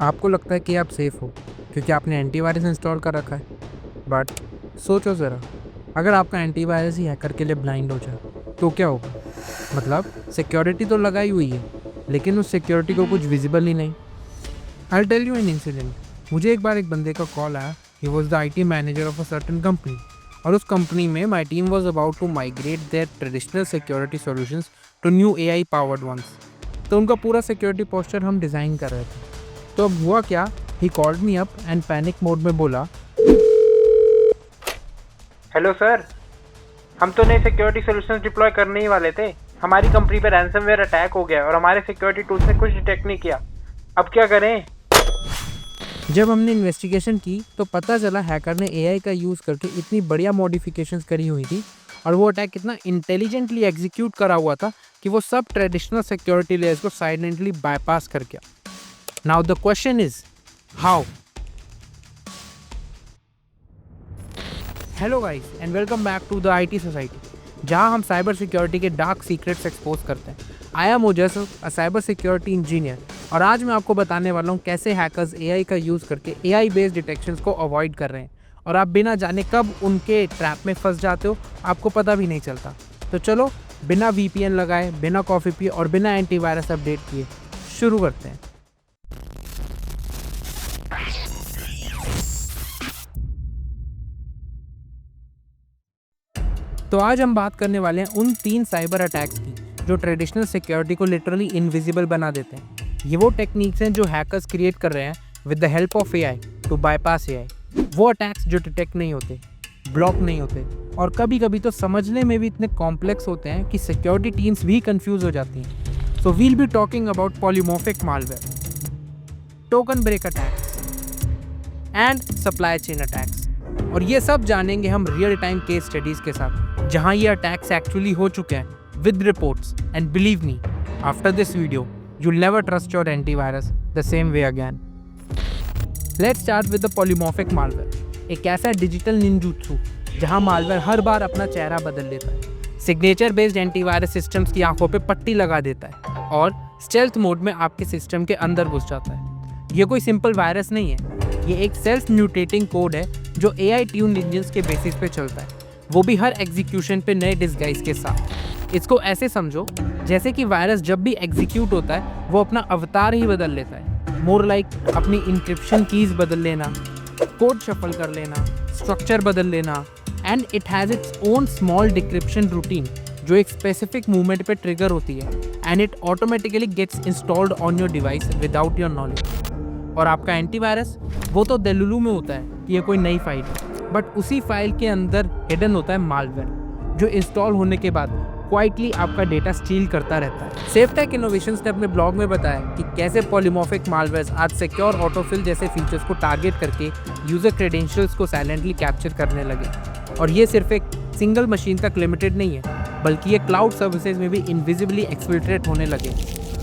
आपको लगता है कि आप सेफ हो क्योंकि आपने एंटीवायरस इंस्टॉल कर रखा है, बट सोचो ज़रा, अगर आपका एंटीवायरस ही हैकर के लिए ब्लाइंड हो जाए तो क्या होगा? मतलब सिक्योरिटी तो लगाई हुई है, लेकिन उस सिक्योरिटी को कुछ विजिबल ही नहीं। I tell you an incident. मुझे एक बार एक बंदे का कॉल आया। He was the IT manager of a certain company, और उस कंपनी में my team was about to migrate their traditional security solutions to new AI powered ones. तो उनका पूरा सिक्योरिटी पोस्चर हम डिज़ाइन कर रहे थे। तो अब हुआ क्या, he called me up and panic mode में बोला, हेलो सर, हम तो नए सिक्योरिटी सॉल्यूशंस डिप्लॉय करने ही वाले थे। हमारी कंपनी पर रैंसमवेयर अटैक हो गया और हमारे सिक्योरिटी टूल्स ने कुछ डिटेक्ट नहीं किया। अब क्या करें? जब हमने इन्वेस्टिगेशन की तो पता चला हैकर ने AI का यूज़ करके इतनी बढ़िया मॉडिफिकेशंस करी हुई थी, और वो अटैक इतना इंटेलिजेंटली एग्जीक्यूट करा हुआ था कि वो सब ट्रेडिशनल सिक्योरिटी लेयर्स को साइलेंटली बाईपास कर गया। Now the question is how. Hello guys and welcome back to the IT society, जहां हम साइबर सिक्योरिटी के डार्क सीक्रेट्स एक्सपोज करते हैं। I am Ojas, a cyber security engineer, और आज मैं आपको बताने वाला हूं कैसे हैकर्स AI का यूज़ करके AI बेस्ड डिटेक्शंस को अवॉइड कर रहे हैं, और आप बिना जाने कब उनके ट्रैप में फंस जाते हो आपको पता भी नहीं चलता। तो चलो, बिना VPN लगाए, बिना कॉफ़ी पिए और बिना एंटीवायरस अपडेट किए शुरू करते हैं। तो आज हम बात करने वाले हैं उन 3 साइबर अटैक्स की जो ट्रेडिशनल सिक्योरिटी को लिटरली इनविजिबल बना देते हैं। ये वो टेक्निक्स हैं जो हैकर्स क्रिएट कर रहे हैं with the help of AI to bypass AI। वो अटैक्स जो डिटेक्ट नहीं होते, ब्लॉक नहीं होते, और कभी कभी तो समझने में भी इतने कॉम्प्लेक्स होते हैं कि सिक्योरिटी टीम्स भी कंफ्यूज हो जाती हैं। So we'll be talking about polymorphic malware, token break attacks and supply chain attacks. और ये सब जानेंगे हम रियल टाइम केस स्टडीज के साथ, जहां ये अटैक्स एक्चुअली हो चुके हैं with reports. And believe me, after this video you'll never trust your antivirus the same way again. Let's start with the polymorphic malware, एक ऐसा डिजिटल निंजुत्सु जहां मालवेयर हर बार अपना चेहरा बदल लेता है, सिग्नेचर बेस्ड एंटीवायरस सिस्टम्स की आंखों पे पट्टी लगा देता है और स्टेल्थ मोड में आपके सिस्टम के अंदर घुस जाता है। ये कोई सिंपल वायरस नहीं है, ये एक सेल्फ म्यूटेटिंग कोड है जो AI ट्यून्ड इंजन्स के बेसिस पे चलता है, वो भी हर एग्जीक्यूशन पे नए डिस्गाइज के साथ। इसको ऐसे समझो जैसे कि वायरस जब भी एग्जीक्यूट होता है वो अपना अवतार ही बदल लेता है। मोर लाइक अपनी इंक्रिप्शन कीज बदल लेना, कोड शफल कर लेना, स्ट्रक्चर बदल लेना, and it has its own small decryption routine जो एक स्पेसिफिक मूवमेंट पे ट्रिगर होती है, and it automatically gets installed on your device without your knowledge. और आपका एंटीवायरस वो तो देलुलू में होता है कि ये कोई नई फाइल है, बट उसी फाइल के अंदर हिडन होता है मालवेयर जो इंस्टॉल होने के बाद क्वाइटली आपका डेटा स्टील करता रहता है। सेफटेक इनोवेशंस ने अपने ब्लॉग में बताया कि कैसे पॉलीमॉर्फिक मालवेयर्स आज सिक्योर ऑटोफिल जैसे फीचर्स को टारगेट करके यूजर क्रेडेंशियल्स को साइलेंटली कैप्चर करने लगे। और ये सिर्फ एक सिंगल मशीन तक लिमिटेड नहीं है, बल्कि ये क्लाउड सर्विसेज में भी इनविजिबली एक्सफिल्ट्रेट होने लगे।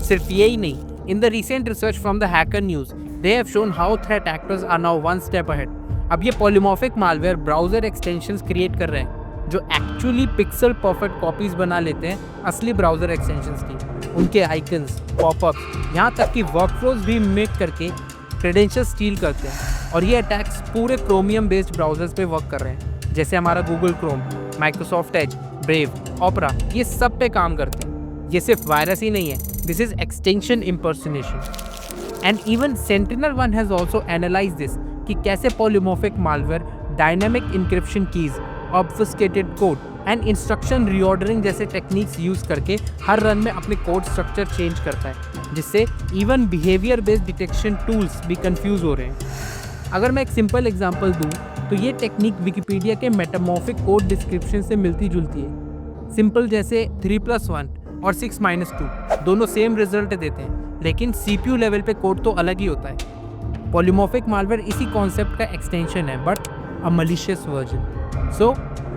सिर्फ यही नहीं, in the recent research from the hacker news they have shown how threat actors are now one step ahead. अब ये polymorphic malware browser extensions create कर रहे हैं जो एक्चुअली पिक्सल परफेक्ट कॉपीज बना लेते हैं असली ब्राउजर एक्सटेंशंस की। उनके आइकन्स, पॉपअप्स, यहाँ तक कि वर्कफ्लोज भी मेक करके क्रेडेंशियल्स स्टील करते हैं। और ये अटैक्स पूरे क्रोमियम बेस्ड ब्राउजर्स पे वर्क कर रहे हैं, जैसे हमारा Google Chrome, Microsoft Edge, brave, opera, ये सब पे काम करते हैं। ये सिर्फ वायरस ही नहीं है, this is extension impersonation. And even SentinelOne has also analyse this कि कैसे polymorphic malware dynamic encryption keys, obfuscated code and instruction reordering जैसे टेक्निक्स यूज करके हर रन में अपने कोड स्ट्रक्चर चेंज करता है, जिससे even behaviour based detection tools भी कंफ्यूज हो रहे हैं। अगर मैं एक सिंपल एग्जांपल दूं तो ये टेक्निक विकिपीडिया के मेटामॉर्फिक कोड डिस्क्रिप्शन से मिलती जुलती है। सिंपल जैसे 3+1 और 6-2 दोनों सेम रिजल्ट देते हैं, लेकिन CPU लेवल पे कोड तो अलग ही होता है। पॉलीमॉर्फिक मालवेयर इसी कॉन्सेप्ट का एक्सटेंशन है, but a malicious version. So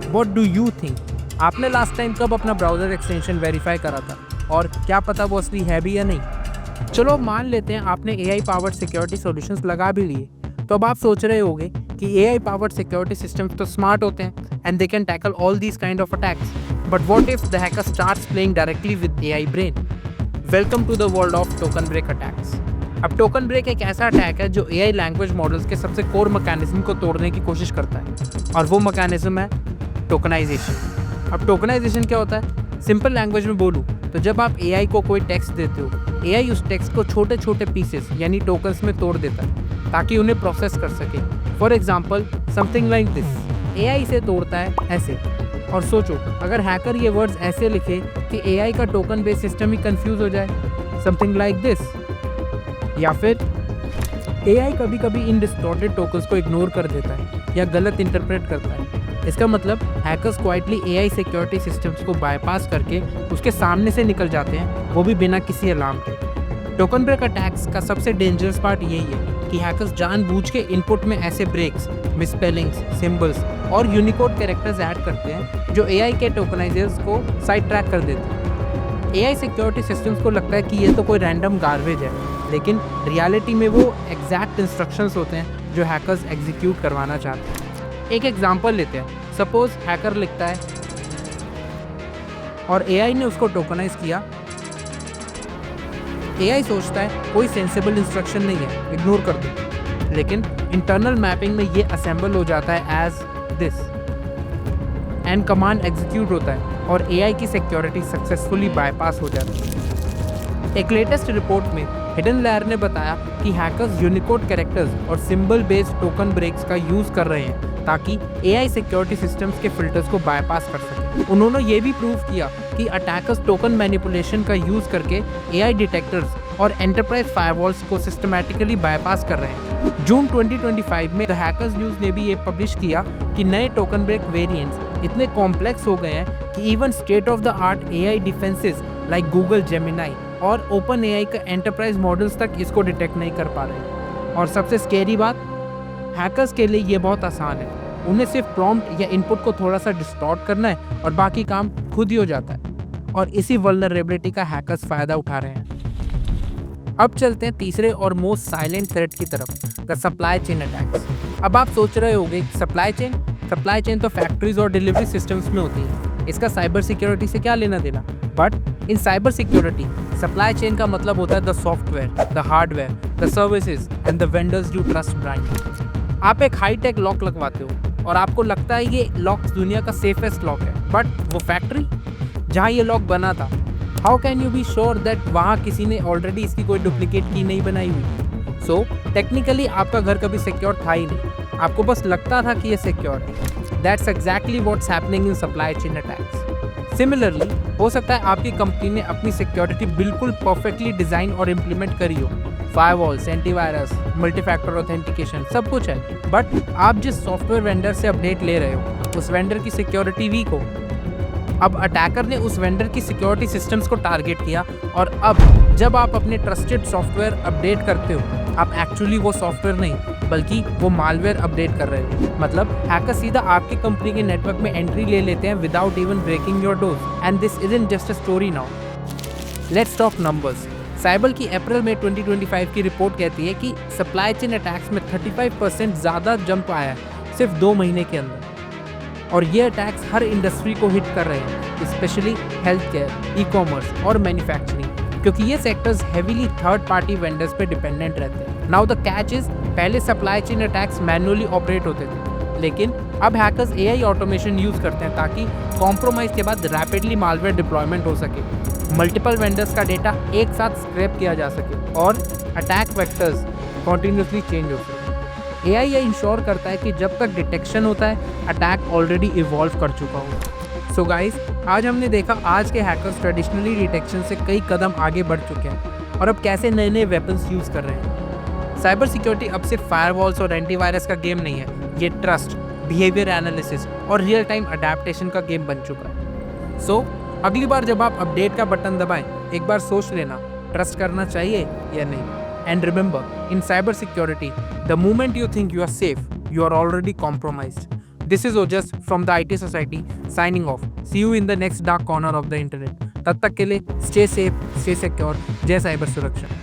what do you think? आपने लास्ट टाइम कब अपना ब्राउजर एक्सटेंशन वेरीफाई करा था, और क्या पता वो असली है भी या नहीं? चलो मान लेते हैं आपने AI पावर्ड सिक्योरिटी सॉल्यूशंस लगा भी लिए, तो अब आप सोच रहे होगे कि AI पावर्ड सिक्योरिटी सिस्टम्स तो स्मार्ट होते हैं and they can tackle all these kind of attacks, but what if the hacker starts playing directly with AI brain? Welcome to the world of token break attacks. अब token break एक ऐसा attack है जो AI language models के सबसे core mechanism को तोड़ने की कोशिश करता है, और वो मैकेनिज्म है टोकनाइजेशन। अब टोकनाइजेशन क्या होता है? सिंपल लैंग्वेज में बोलूँ तो जब आप एआई को कोई टेक्स्ट देते हो, एआई उस टेक्स्ट को छोटे छोटे पीसेस यानी टोकन्स में तोड़ देता है ताकि उन्हें प्रोसेस कर सके। For example something like this, AI इसे तोड़ता है ऐसे। और सोचो अगर हैकर ये वर्ड्स ऐसे लिखे कि एआई का टोकन बेस्ड सिस्टम ही कंफ्यूज हो जाए, समथिंग लाइक दिस। या फिर एआई कभी कभी इन डिस्टॉर्टेड टोकन्स को इग्नोर कर देता है या गलत इंटरप्रेट करता है। इसका मतलब hackers quietly AI security systems को बाईपास करके उसके सामने से निकल जाते हैं, वो भी बिना किसी अलार्म के। टोकन ब्रेक अटैक्स का सबसे डेंजरस पार्ट यही है कि हैकर्स जानबूझ के इनपुट में ऐसे ब्रेक्स, मिसस्पेलिंग्स, सिंबल्स और यूनिकोड कैरेक्टर्स ऐड करते हैं जो एआई के टोकनाइजर्स को साइड ट्रैक कर देते हैं। एआई सिक्योरिटी सिस्टम्स को लगता है कि ये तो कोई रैंडम गार्बेज है, लेकिन रियलिटी में वो एग्जैक्ट इंस्ट्रक्शंस होते हैं जो हैकर्स एग्जीक्यूट करवाना चाहते हैं। एक एग्जांपल लेते हैं। सपोज हैकर लिखता है और एआई ने उसको टोकनाइज किया। एआई सोचता है कोई सेंसिबल इंस्ट्रक्शन नहीं है, इग्नोर कर दो, लेकिन इंटरनल मैपिंग में ये असेंबल हो जाता है as this and command execute होता है और एआई की सिक्योरिटी सक्सेसफुली बाईपास हो जाती है। एक लेटेस्ट रिपोर्ट में हिडन लेयर ने बताया कि हैकर्स यूनिकोड कैरेक्टर्स और सिंबल बेस्ड टोकन ब्रेक्स का यूज कर रहे हैं ताकि एआई सिक्योरिटी सिस्टम्स के फिल्टर्स को बाईपास कर सकें। उन्होंने ये भी प्रूव किया कि अटैकर्स टोकन मैनिपुलेशन का यूज करके एआई डिटेक्टर्स और एंटरप्राइज फायरवॉल्स को सिस्टमैटिकली बाईपास कर रहे हैं। जून 2025 में द हैकर्स न्यूज़ ने भी ये पब्लिश किया कि नए टोकन ब्रेक वेरिएंट्स इतने कॉम्प्लेक्स हो गए हैं कि even state of the art AI defences like Google Gemini और ओपन एआई का एंटरप्राइज मॉडल्स तक इसको डिटेक्ट नहीं कर पा रहे। और सबसे स्केरी बात, हैकर्स के लिए ये बहुत आसान है। उन्हें सिर्फ प्रॉम्प्ट या इनपुट को थोड़ा सा डिस्टॉर्ट करना है और बाकी काम खुद ही हो जाता है। और इसी वल्नरेबिलिटी का हैकर्स फायदा उठा रहे हैं। अब चलते हैं तीसरे और मोस्ट साइलेंट थ्रेट की तरफ, द सप्लाई चेन अटैक्स। अब आप सोच रहे होंगे सप्लाई चेन तो फैक्ट्रीज और डिलीवरी सिस्टम्स में होती है, इसका साइबर सिक्योरिटी से क्या लेना देना। But in cyber security supply chain का मतलब होता है the software, the hardware, the services and the vendors you trust blindly. आप एक हाई टेक लॉक लगवाते हो और आपको लगता है ये लॉक दुनिया का सेफेस्ट लॉक है, बट वो फैक्ट्री जहाँ ये लॉक बना था, how can you be sure that वहाँ किसी ने ऑलरेडी इसकी कोई डुप्लीकेट की नहीं बनाई हुई। सो टेक्निकली आपका घर कभी सिक्योर था ही नहीं, आपको बस लगता था कि ये सिक्योर है। That's exactly what's happening in supply chain attacks. Similarly हो सकता है आपकी कंपनी ने अपनी सिक्योरिटी बिल्कुल परफेक्टली डिजाइन और इम्प्लीमेंट करी हो, फायरवॉल्स, एंटीवायरस, मल्टीफैक्टर ऑथेंटिकेशन सब कुछ है, बट आप जिस सॉफ्टवेयर वेंडर से अपडेट ले रहे हो उस वेंडर की सिक्योरिटी वीक हो। अब अटैकर ने उस वेंडर की सिक्योरिटी सिस्टम्स को टारगेट किया और अब जब आप अपने ट्रस्टेड सॉफ्टवेयर अपडेट करते हो, आप एक्चुअली वो सॉफ्टवेयर नहीं बल्कि वो मालवेयर अपडेट कर रहे हो। मतलब हैकर सीधा आपकी कंपनी के नेटवर्क में एंट्री ले लेते हैं without even breaking your doors. And this isn't just a story now, let's talk numbers. Cyber की अप्रैल में 2025 की रिपोर्ट कहती है कि सप्लाई चेन अटैक्स में 35% ज़्यादा जंप आया है सिर्फ 2 महीने के अंदर। और ये अटैक्स हर इंडस्ट्री को हिट कर रहे हैं, specially health care, e commerce और मैन्युफैक्चरिंग, क्योंकि ये sectors heavily third party vendors पे डिपेंडेंट रहते हैं। नाउ द कैच इज, पहले supply chain attacks manually operate होते थे, लेकिन अब हैकर्स एआई ऑटोमेशन यूज़ करते हैं ताकि कॉम्प्रोमाइज़ के बाद रैपिडली मालवेयर डिप्लॉयमेंट हो सके, मल्टीपल वेंडर्स का डेटा एक साथ स्क्रैप किया जा सके और अटैक वेक्टर्स कॉन्टिन्यूसली चेंज हो सके। एआई ये इंश्योर करता है कि जब तक डिटेक्शन होता है अटैक ऑलरेडी इवॉल्व कर चुका हो। सो गाइस, आज हमने देखा आज के हैकर्स ट्रेडिशनली डिटेक्शन से कई कदम आगे बढ़ चुके हैं और अब कैसे नए नए वेपन्स यूज़ कर रहे हैं। साइबर सिक्योरिटी अब सिर्फ फायरवॉल्स और एंटीवायरस का गेम नहीं है, ये ट्रस्ट, बिहेवियर एनालिसिस और रियल टाइम अडेप्टेशन का गेम बन चुका है। सो अगली बार जब आप अपडेट का बटन दबाएं, एक बार सोच लेना ट्रस्ट करना चाहिए या नहीं। And remember, in cybersecurity, the moment you think you are safe, you are already compromised. This is Ojas from the IT Society signing off. See you in the next dark corner of the internet. तब तक के लिए stay safe, stay secure. जय cyber सुरक्षा।